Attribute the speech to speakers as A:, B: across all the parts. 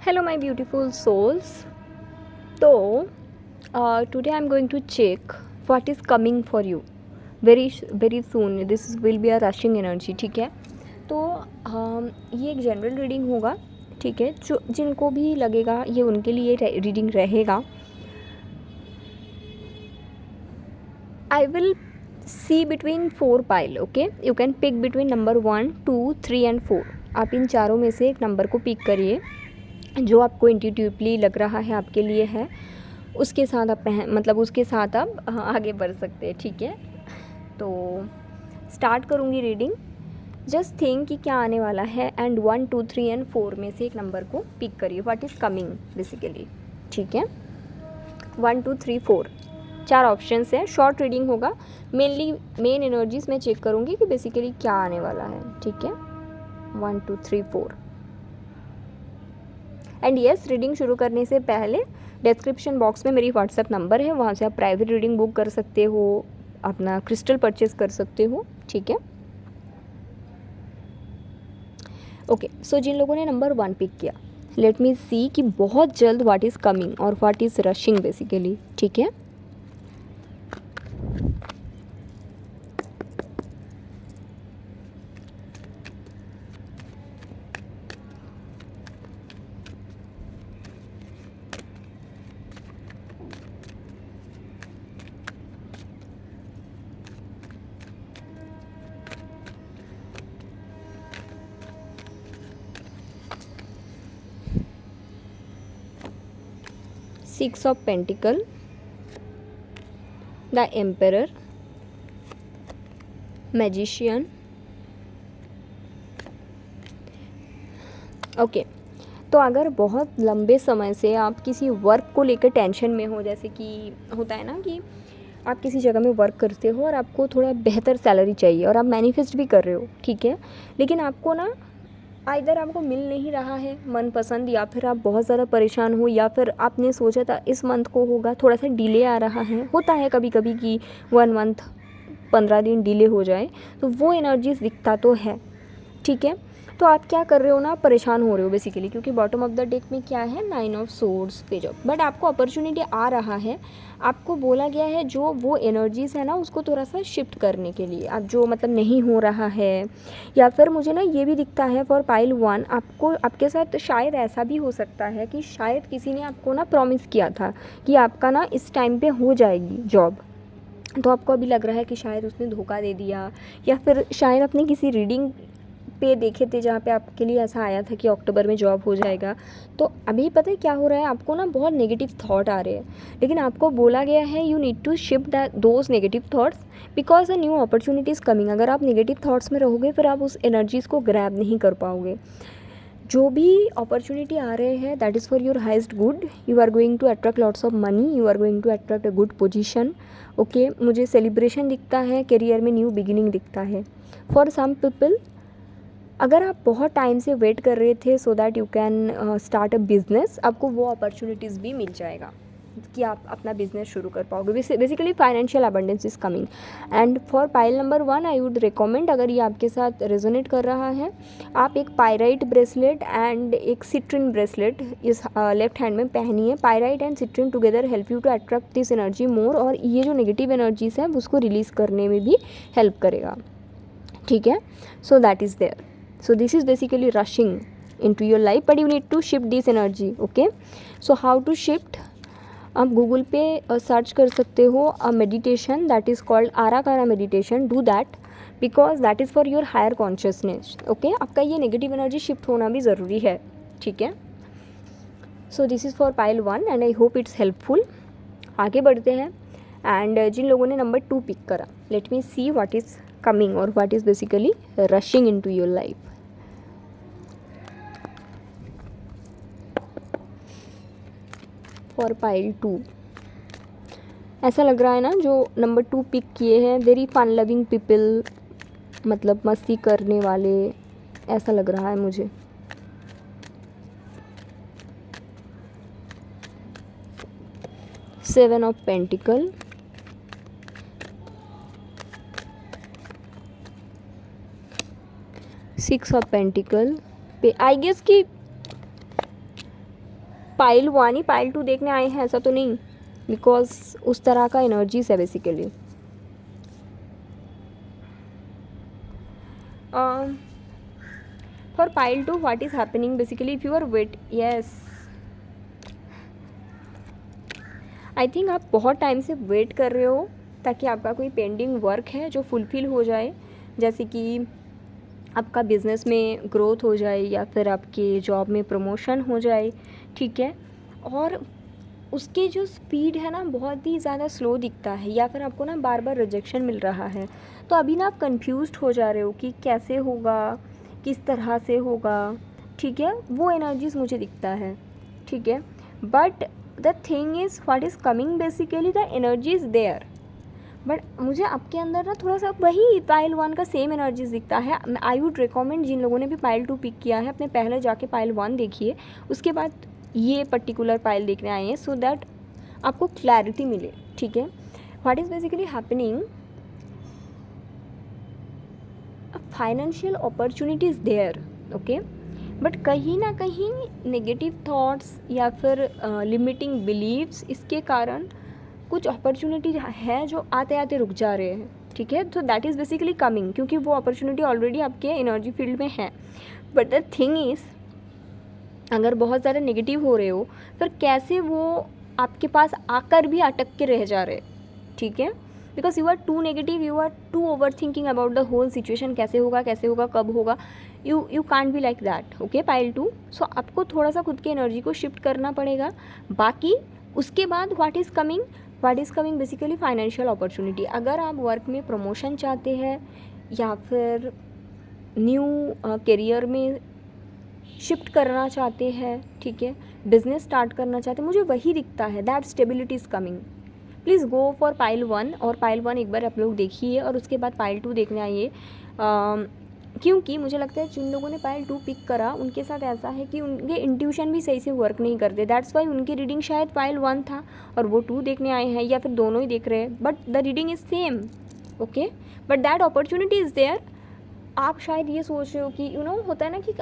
A: Hello, my beautiful souls. So, today I'm going to check what is coming for you very soon. This will be a rushing energy. ठीक है, तो ये एक general reading होगा. ठीक है, जो जिनको भी लगेगा ये उनके लिए रीडिंग रहेगा. I will see between 4 pile. Okay, you can pick between number 1, 2, 3 and 4. आप इन चारों में से एक नंबर को पिक करिए जो आपको इंट्यूटिवली लग रहा है आपके लिए है. उसके साथ आप उसके साथ आप आगे बढ़ सकते हैं. ठीक है, तो स्टार्ट करूँगी रीडिंग. जस्ट थिंक कि क्या आने वाला है एंड 1, 2, 3 एंड 4 में से एक नंबर को पिक करिए. What is coming basically. ठीक है, 1, 2, 3, 4 4 ऑप्शंस है. शॉर्ट रीडिंग होगा. मेन एनर्जीज मैं चेक करूँगी कि बेसिकली क्या आने वाला है. ठीक है, 1, 2, 3, 4 एंड येस. रीडिंग शुरू करने से पहले डिस्क्रिप्शन बॉक्स में मेरी व्हाट्सएप नंबर है, वहाँ से आप प्राइवेट रीडिंग बुक कर सकते हो, अपना क्रिस्टल परचेज कर सकते हो. ठीक है, ओके. सो जिन लोगों ने नंबर 1 पिक किया, लेट मी सी कि बहुत जल्द व्हाट इज़ कमिंग और व्हाट इज़ रशिंग बेसिकली. ठीक है, Six of Pentacle, the Emperor, Magician. Okay, तो अगर बहुत लंबे समय से आप किसी वर्क को लेकर टेंशन में हो, जैसे कि होता है ना कि आप किसी जगह में वर्क करते हो और आपको थोड़ा बेहतर सैलरी चाहिए और आप मैनिफेस्ट भी कर रहे हो. ठीक है, लेकिन आपको ना आइदर आपको मिल नहीं रहा है मनपसंद, या फिर आप बहुत ज़्यादा परेशान हो, या फिर आपने सोचा था इस मंथ को होगा, थोड़ा सा डिले आ रहा है. होता है कभी कभी कि 1 मंथ 15 दिन डिले हो जाए, तो वो एनर्जीज दिखता तो है. ठीक है, तो आप क्या कर रहे हो ना, परेशान हो रहे हो बेसिकली, क्योंकि बॉटम ऑफ द डेक में क्या है, 9 of swords page of. But आपको अपॉर्चुनिटी आ रहा है. आपको बोला गया है जो वो एनर्जीज़ है ना उसको थोड़ा सा शिफ्ट करने के लिए, अब जो नहीं हो रहा है. या फिर मुझे ना ये भी दिखता है फॉर पाइल 1, आपको आपके साथ शायद ऐसा भी हो सकता है कि शायद किसी ने आपको ना प्रॉमिस किया था कि आपका ना इस टाइम पे हो जाएगी जॉब. तो आपको अभी लग रहा है कि शायद उसने धोखा दे दिया, या फिर शायद अपने किसी रीडिंग पे देखे थे जहाँ पे आपके लिए ऐसा आया था कि अक्टूबर में जॉब हो जाएगा. तो अभी पता है क्या हो रहा है, आपको ना बहुत नेगेटिव थॉट आ रहे हैं, लेकिन आपको बोला गया है you need to shift those negative thoughts because a new opportunity is coming. अगर आप नेगेटिव थॉट्स में रहोगे फिर आप उस एनर्जीज़ को ग्रैब नहीं कर पाओगे. जो भी अपॉर्चुनिटी आ रहे हैं that is for your highest good. You are going to attract lots of money, you are going to attract a good position. Okay, मुझे सेलिब्रेशन दिखता है, करियर में न्यू बिगिनिंग दिखता है. फॉर सम पीपल, अगर आप बहुत टाइम से वेट कर रहे थे सो that you can start a business, आपको वो अपॉर्चुनिटीज़ भी मिल जाएगा कि आप अपना बिजनेस शुरू कर पाओगे. Basically financial abundance is coming. And for pile number 1 I would recommend, अगर ये आपके साथ रेजोनेट कर रहा है, आप एक पायराइट ब्रेसलेट एंड एक सिट्रिन ब्रेसलेट इस लेफ्ट हैंड में पहनिए. Pyrite and citrine together help you to attract this energy more, और ये जो नेगेटिव एनर्जीज है उसको रिलीज़ करने में भी हेल्प करेगा. ठीक है, so that is there. So this is basically rushing into your life, but you need to shift this energy. Okay, so how to shift? आप गूगल पे सर्च कर सकते हो a meditation that is called आराकारा meditation. Do that because that is for your higher consciousness. Okay, आपका ये negative energy shift होना भी ज़रूरी है. ठीक है, so this is for pile 1 and I hope it's helpful. आगे बढ़ते हैं. एंड जिन लोगों ने नंबर 2 पिक करा, let me see what is coming और what is basically rushing into your life. For pile 2, ऐसा लग रहा है ना जो नंबर 2 पिक किए हैं, वेरी फन लविंग पीपल, मस्ती करने वाले, ऐसा लग रहा है मुझे. Seven of pentacle, six of pentacle पे आई गेस कि पाइल 1 ही पाइल 2 देखने आए हैं ऐसा तो नहीं, बिकॉज उस तरह का एनर्जीज है basically. For pile 2 what is happening basically if you are wait, yes I think आप बहुत टाइम से वेट कर रहे हो ताकि आपका कोई पेंडिंग वर्क है जो फुलफ़िल हो जाए, जैसे कि आपका बिज़नेस में ग्रोथ हो जाए या फिर आपके जॉब में प्रमोशन हो जाए, ठीक है। और उसके जो स्पीड है ना बहुत ही ज़्यादा स्लो दिखता है, या फिर आपको ना बार बार रिजेक्शन मिल रहा है, तो अभी ना आप कंफ्यूज्ड हो जा रहे हो कि कैसे होगा, किस तरह से होगा, ठीक है। वो एनर्जीज मुझे दिखता है, ठीक है। But the thing is what is coming basically the energy is there, but मुझे आपके अंदर ना थोड़ा सा वही पाइल 1 का सेम एनर्जीज दिखता है। आई वुड रिकमेंड जिन लोगों ने भी पाइल 2 पिक किया है अपने पहले जाके पाइल 1 देखिए, उसके बाद ये पर्टिकुलर पाइल देखने आए हैं, सो दैट आपको क्लैरिटी मिले, ठीक है। What is basically happening, financial opportunities there, okay, but कहीं ना कहीं नेगेटिव थॉट्स या फिर लिमिटिंग बिलीव्स, इसके कारण कुछ अपॉर्चुनिटी है जो आते आते रुक जा रहे हैं, ठीक है। तो दैट इज़ बेसिकली कमिंग, क्योंकि वो अपॉर्चुनिटी ऑलरेडी आपके एनर्जी फील्ड में है। बट द थिंग इज़ अगर बहुत ज़्यादा नेगेटिव हो रहे हो फिर कैसे वो आपके पास आकर भी अटक के रह जा रहे, ठीक है। Because you are too negative, you are too over thinking about the whole situation, कैसे होगा कब होगा, you can't be like that, okay pile 2। So आपको थोड़ा सा खुद की एनर्जी को शिफ्ट करना पड़ेगा। बाकी उसके बाद what is coming basically financial opportunity. अगर आप वर्क में प्रमोशन चाहते हैं या फिर न्यू करियर में शिफ्ट करना चाहते हैं, ठीक है, बिजनेस स्टार्ट करना चाहते हैं, मुझे वही दिखता है, that stability is coming. Please go for pile 1, और पाइल 1 एक बार आप लोग देखिए और उसके बाद पाइल 2 देखने आइए, क्योंकि मुझे लगता है जिन लोगों ने पाइल 2 पिक करा उनके साथ ऐसा है कि उनके इंट्यूशन भी सही से वर्क नहीं करते, दैट्स वाई उनकी रीडिंग शायद पाइल 1 था और वो 2 देखने आए हैं, या फिर दोनों ही देख रहे हैं, but the reading is same, okay, but that opportunity is there. आप शायद ये सोच रहे हो कि होता है ना कि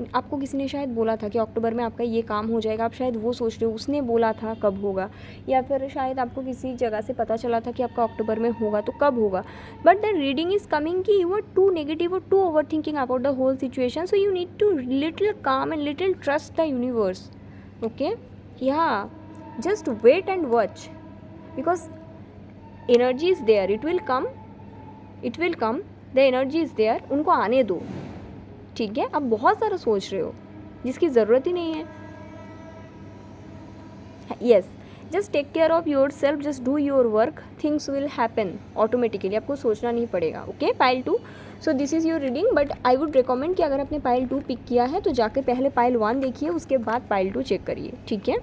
A: आपको किसी ने शायद बोला था कि अक्टूबर में आपका ये काम हो जाएगा, आप शायद वो सोच रहे हो उसने बोला था कब होगा, या फिर शायद आपको किसी जगह से पता चला था कि आपका अक्टूबर में होगा तो कब होगा, but the reading is coming कि यू आर टू नेगेटिव और too over thinking about the whole situation, so you need to little calm and little trust the universe, okay. या just wait and watch, because energy is there, it will come, the energy is there, उनको आने दो, ठीक है। आप बहुत सारा सोच रहे हो जिसकी ज़रूरत ही नहीं है। Yes, just take care of your self, just do your work, things will happen automatically, आपको सोचना नहीं पड़ेगा, okay. Pile 2, so this is your reading, but I would recommend कि अगर आपने पाइल 2 पिक किया है तो जाके पहले पाइल 1 देखिए, उसके बाद पाइल 2 चेक करिए, ठीक है।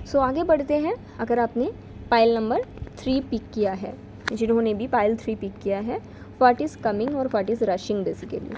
A: सो आगे बढ़ते हैं। अगर आपने पाइल नंबर 3 पिक किया है, जिन्होंने भी पाइल 3 पिक किया है, व्हाट इज़ कमिंग और what is rushing basically.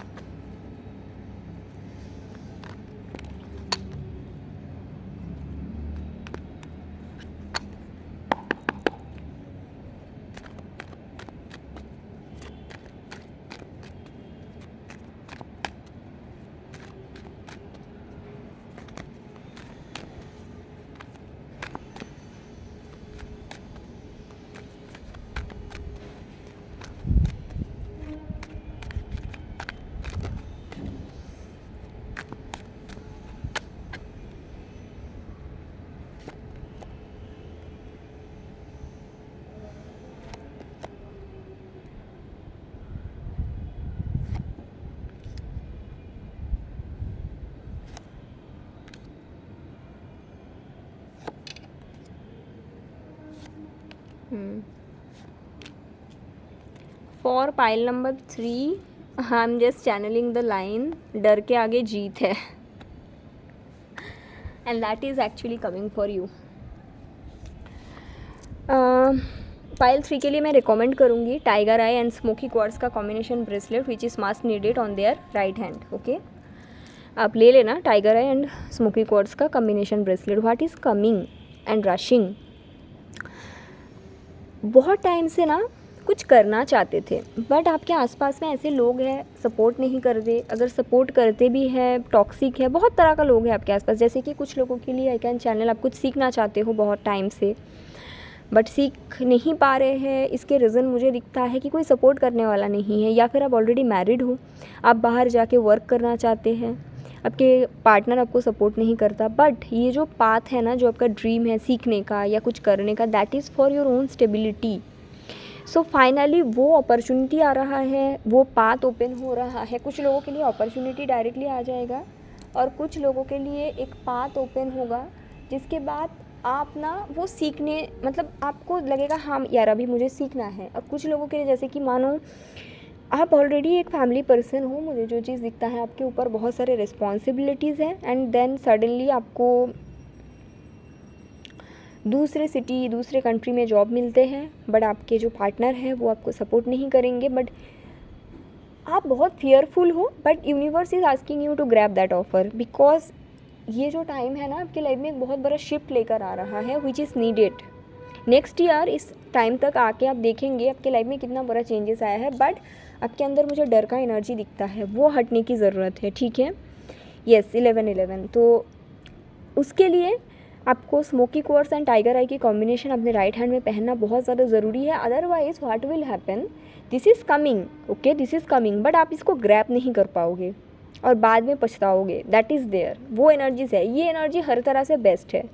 A: For pile number 3 I am just channelling the line, डर के आगे जीत है, and that is actually coming for you. Pile 3 के लिए मैं रिकमेंड करूँगी tiger eye and smoky quartz का combination bracelet which is must needed on their right hand, okay. आप ले लेना tiger eye and smoky quartz का combination bracelet. What is coming and rushing, बहुत टाइम से ना कुछ करना चाहते थे, बट आपके आसपास में ऐसे लोग हैं सपोर्ट नहीं करते, अगर सपोर्ट करते भी हैं टॉक्सिक है, बहुत तरह का लोग हैं आपके आसपास। जैसे कि कुछ लोगों के लिए आई कैन चैनल, आप कुछ सीखना चाहते हो बहुत टाइम से बट सीख नहीं पा रहे हैं, इसके रीज़न मुझे दिखता है कि कोई सपोर्ट करने वाला नहीं है, या फिर आप ऑलरेडी मैरिड हो, आप बाहर जाके वर्क करना चाहते हैं, आपके पार्टनर आपको सपोर्ट नहीं करता। बट ये जो पाथ है ना, जो आपका ड्रीम है सीखने का या कुछ करने का, that is for your own stability. So finally वो अपॉर्चुनिटी आ रहा है, वो पाथ ओपन हो रहा है। कुछ लोगों के लिए अपॉर्चुनिटी डायरेक्टली आ जाएगा और कुछ लोगों के लिए एक पाथ ओपन होगा, जिसके बाद आप ना वो सीखने, मतलब आपको लगेगा हाँ यार अभी मुझे सीखना है। और कुछ लोगों के लिए जैसे कि मानो आप ऑलरेडी एक फैमिली पर्सन हो, मुझे जो चीज़ दिखता है आपके ऊपर बहुत सारे रिस्पॉन्सिबिलिटीज़ हैं, एंड देन सडनली आपको दूसरे सिटी दूसरे कंट्री में जॉब मिलते हैं, बट आपके जो पार्टनर हैं वो आपको सपोर्ट नहीं करेंगे, बट आप बहुत फियरफुल हो, but universe is asking you to grab that offer, because ये जो टाइम है ना आपकी लाइफ में एक बहुत बड़ा शिफ्ट लेकर आ रहा है which is needed. Next year इस टाइम तक आके आप देखेंगे आपके लाइफ में कितना बड़ा चेंजेस आया है, बट आपके अंदर मुझे डर का एनर्जी दिखता है, वो हटने की ज़रूरत है, ठीक है। येस 11-11, तो उसके लिए आपको स्मोकी क्वार्ट्स एंड टाइगर आई की कॉम्बिनेशन अपने राइट हैंड में पहनना बहुत ज़्यादा ज़रूरी है। Otherwise what will happen, this is coming, okay this is coming, but आप इसको ग्रैब नहीं कर पाओगे और बाद में पछताओगे, दैट इज़ देयर। वो एनर्जीज है, ये एनर्जी हर तरह से बेस्ट है।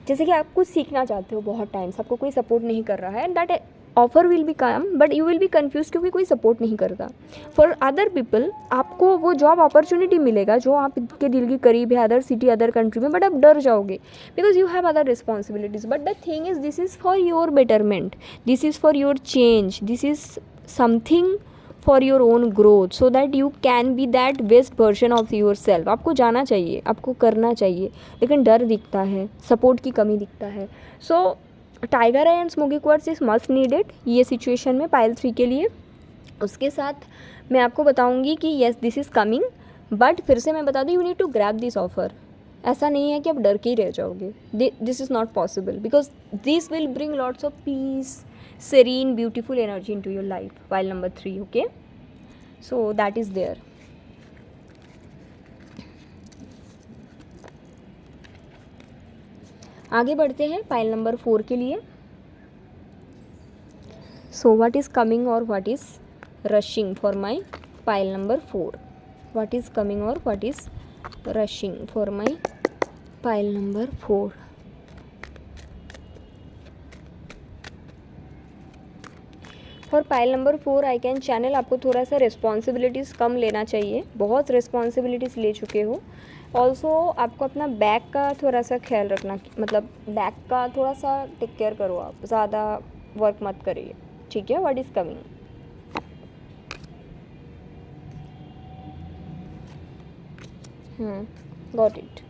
A: जैसे कि आप कुछ सीखना चाहते हो बहुत टाइम से, आपको कोई सपोर्ट नहीं कर रहा है, that offer will be come, but you will be confuse क्योंकि कोई सपोर्ट नहीं करता। फॉर अदर पीपल आपको वो जॉब अपॉर्चुनिटी मिलेगा जो आपके दिल के करीब है, अदर सिटी अदर कंट्री में, बट आप डर जाओगे because you have other responsibilities. But the thing is this is for your betterment, this is for your change, this is something for your own growth, so that you can be that best version of your self. आपको जाना चाहिए, आपको करना चाहिए, लेकिन डर दिखता है, सपोर्ट की कमी दिखता है। So tiger eye and smoky quartz is must needed ये सिचुएशन में पाइल 3 के लिए। उसके साथ मैं आपको बताऊंगी कि yes this is coming, but फिर से मैं बता दूँ you need to grab this offer. ऐसा नहीं है कि आप डर के ही रह जाओगे, this is not possible, because this will bring lots of peace, serene beautiful energy into your life while number 3, okay, so that is there. आगे बढ़ते हैं पाइल नंबर 4 के लिए। सो व्हाट इज़ कमिंग और what is rushing for my pile number 4, what is coming और what is rushing for my pile number 4। For pile number 4 I can channel, आपको थोड़ा सा रिस्पॉन्सिबिलिटीज़ कम लेना चाहिए, बहुत रिस्पॉन्सिबिलिटीज़ ले चुके हो। ऑल्सो आपको अपना बैक का थोड़ा सा ख्याल रखना, मतलब बैक का थोड़ा सा टेक केयर करो, आप ज़्यादा वर्क मत करिए, ठीक है। What is coming, got it.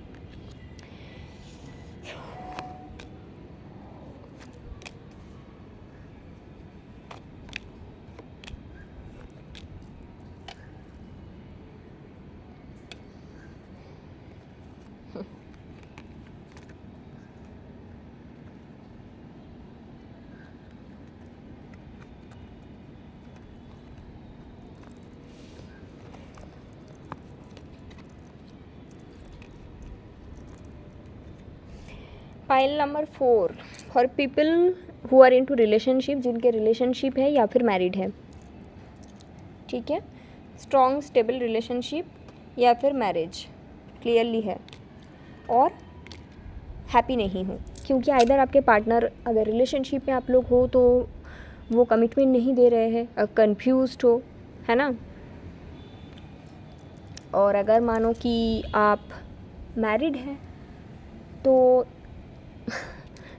A: Pile number 4 for people who are into relationship, जिनके रिलेशनशिप है या फिर मैरिड है, ठीक है। स्ट्रॉन्ग स्टेबल रिलेशनशिप या फिर मैरिज क्लियरली है, और हैप्पी नहीं हो, क्योंकि आइदर आपके पार्टनर अगर रिलेशनशिप में आप लोग हो तो वो कमिटमेंट नहीं दे रहे हैं, कंफ्यूज्ड हो, है ना। और अगर मानो कि आप मैरिड हैं तो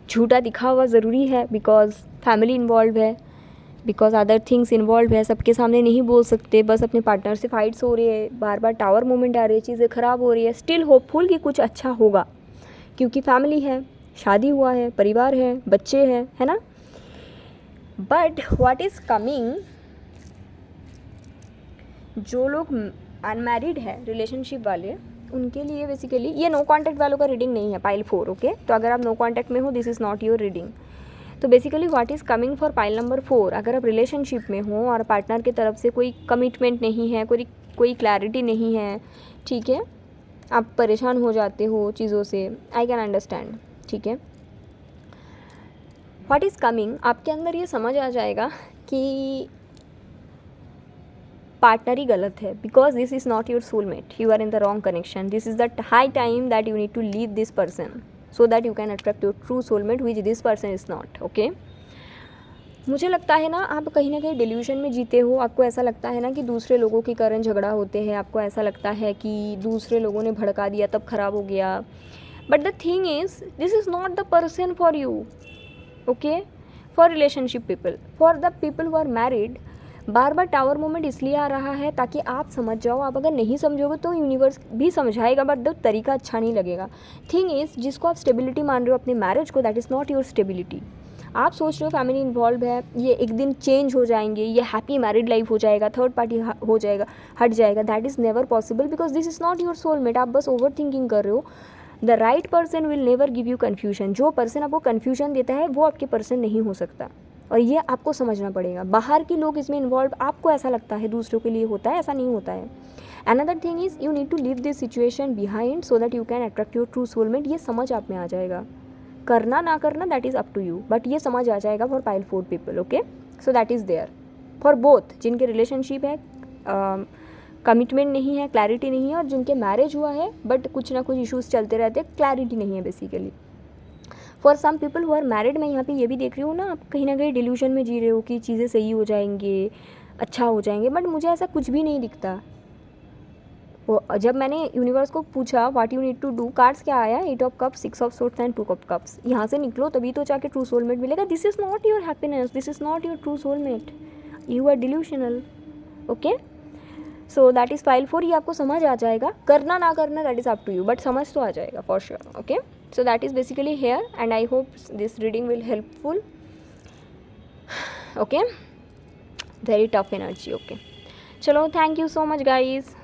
A: झूठा दिखा हुआ ज़रूरी है, बिकॉज फैमिली इन्वॉल्व है, बिकॉज अदर थिंग्स इन्वॉल्व है, सबके सामने नहीं बोल सकते, बस अपने पार्टनर से फाइट्स हो रही है, बार बार टावर मोमेंट आ रही है, चीज़ें ख़राब हो रही है, स्टिल होपफुल कि कुछ अच्छा होगा, क्योंकि फैमिली है, शादी हुआ है, परिवार है, बच्चे हैं, है ना। बट व्हाट इज़ कमिंग, जो लोग अनमैरिड है रिलेशनशिप वाले, उनके लिए बेसिकली ये नो कॉन्टैक्ट वालों का रीडिंग नहीं है पाइल 4, ओके। तो अगर आप नो कॉन्टैक्ट में हो, this is not your reading. तो basically what is coming for pile number 4, अगर आप रिलेशनशिप में हो और पार्टनर की तरफ से कोई कमिटमेंट नहीं है, कोई क्लैरिटी नहीं है, ठीक है, आप परेशान हो जाते हो चीज़ों से, आई कैन अंडरस्टैंड, ठीक है। व्हाट इज़ कमिंग, आपके अंदर ये समझ आ जाएगा कि पार्टनर ही गलत है, because this is not your soulmate, you are in the wrong connection, this is the high time that you need to leave this person so that you can attract your true soulmate which this person is not, okay. मुझे लगता है ना आप कहीं ना कहीं dilution में जीते हो, आपको ऐसा लगता है ना कि दूसरे लोगों के कारण झगड़ा होते हैं, आपको ऐसा लगता है कि दूसरे लोगों ने भड़का दिया तब खराब हो गया, but the thing is this is not the person for you, okay. For relationship people, for the people who are married, बार बार टावर मोमेंट इसलिए आ रहा है ताकि आप समझ जाओ, आप अगर नहीं समझोगे तो यूनिवर्स भी समझाएगा बट द तरीका अच्छा नहीं लगेगा। थिंग इज़ जिसको आप स्टेबिलिटी मान रहे हो अपने मैरिज को, that is not your stability. आप सोच रहे हो फैमिली इन्वॉल्व है, ये एक दिन चेंज हो जाएंगे, ये हैप्पी मैरिड लाइफ हो जाएगा, थर्ड पार्टी हो जाएगा, हट जाएगा, that is never possible because this is not your soulmate. आप बस ओवर थिंकिंग कर रहे हो। The right person will never give you confusion, जो पर्सन आपको कन्फ्यूजन देता है वो आपके पर्सन नहीं हो सकता, और ये आपको समझना पड़ेगा। बाहर के लोग इसमें इन्वॉल्व, आपको ऐसा लगता है दूसरों के लिए होता है, ऐसा नहीं होता है। Another thing is you need to leave this situation behind so that you can attract your true soulmate. ये समझ आप में आ जाएगा, करना ना करना that is up to you, but ये समझ आ जाएगा for pile 4 people, okay. So that is there for both, जिनके रिलेशनशिप है, कमिटमेंट नहीं है, क्लैरिटी नहीं है, और जिनके मैरिज हुआ है बट कुछ ना कुछ इश्यूज़ चलते रहते हैं, क्लैरिटी नहीं है basically. For some people who are married, मैं यहाँ पे ये भी देख रही हूँ ना, आप कहीं ना कहीं डिल्यूशन में जी रहे हो कि चीज़ें सही हो जाएंगे, अच्छा हो जाएंगे, बट मुझे ऐसा कुछ भी नहीं दिखता। वो जब मैंने यूनिवर्स को पूछा what you need to do, cards क्या आया, 8 of cups, 6 of swords and 2 of cups. यहाँ से निकलो तभी तो जाके ट्रू सोलमेट मिलेगा। This is not your happiness, this is not your true soulmate, you are delusional, okay. So that is pile 4। ये आपको समझ आ जाएगा, करना ना करना that is up to you, but समझ तो आ जाएगा for sure, okay. So that is basically here and I hope this reading will helpful, okay. Very tough energy, okay. चलो, thank you so much guys.